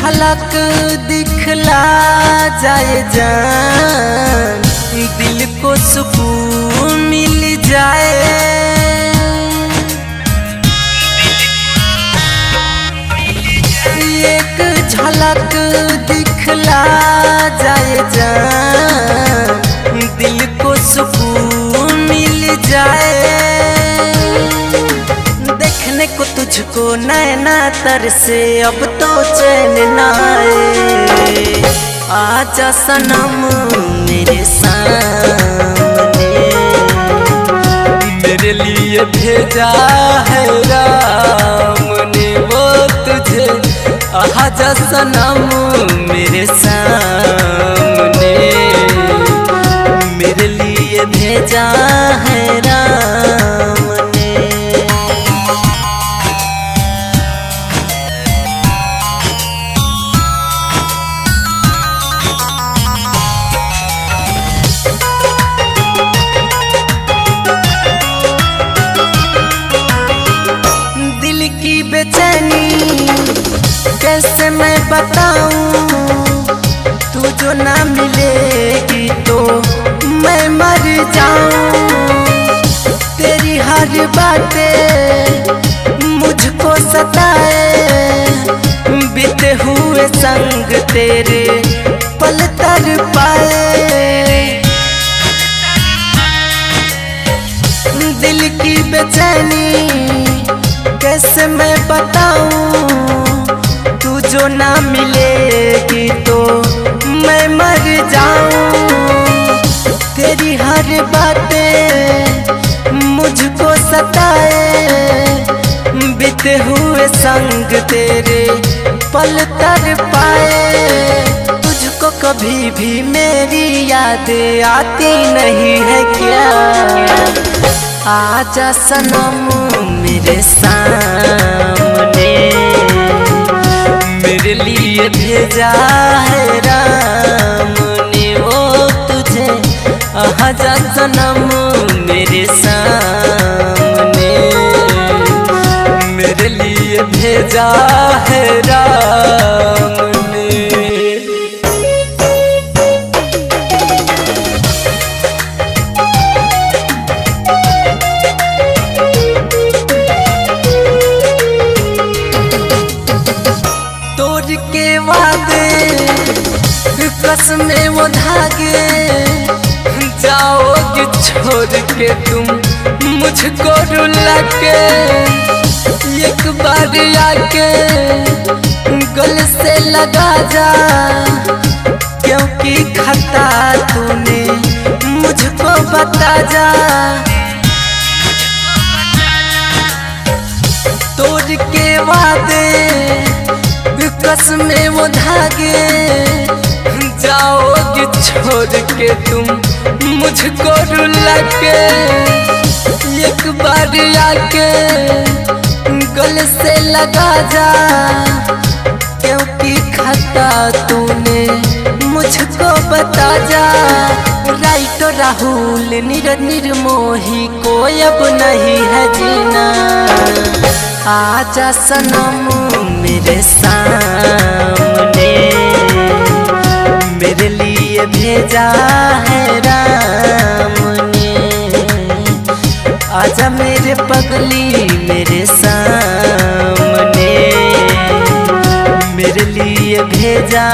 झलक दिखला जाए जान, दिल को सुकून मिल जाए। एक झलक दिखला जाए जान, दिल को सुकून मिल जाए। देखने को तुझको नैना तरसे अब तो चैन ना आए। आजा सनम मेरे सामने, मेरे लिए भेजा है राम ने वो तुझे। आजा सनम मेरे सामने, मेरे लिए भेजा है राम ने। दिल की बेचैनी कैसे मैं बताऊं, तू जो ना मिलेगी तो मैं मर जाऊं। तेरी हर बातें मुझको सताए, बीते हुए संग तेरे पल तर पाए। दिल की बेचैनी कैसे मैं बताऊं, तू जो ना मिलेगी तो मैं मर जाऊं। तेरी हर बातें मुझको सताए, बीते हुए संग तेरे पल तर पाए। तुझको कभी भी मेरी यादें आती नहीं है क्या? आजा सनम मेरे सामने, मेरे लिए भेजा है राम ने वो तुझे। आजा सनम मेरे सामने, मेरे लिए भेजा है राम ने। तोड़ के वादे कसमें वो धागे, जाओगे छोड़ के तुम मुझको रुला के। एक बार आके गले से लगा जा, क्योंकि खता तूने मुझको बता जा। तोड़ के वादे कसमें वो धागे, जाओगे छोड़ के तुम मुझको रुला के। एक बार आके गले से लगा जा, क्योंकि खता तूने मुझको बता जा। राइटो राहुल निर्मोही को अब नहीं है जीना। आजा सनम मेरे सामने, मेरे लिए भेजा है राम ने। आजा मेरे पगली मेरे सामने, मेरे लिए भेजा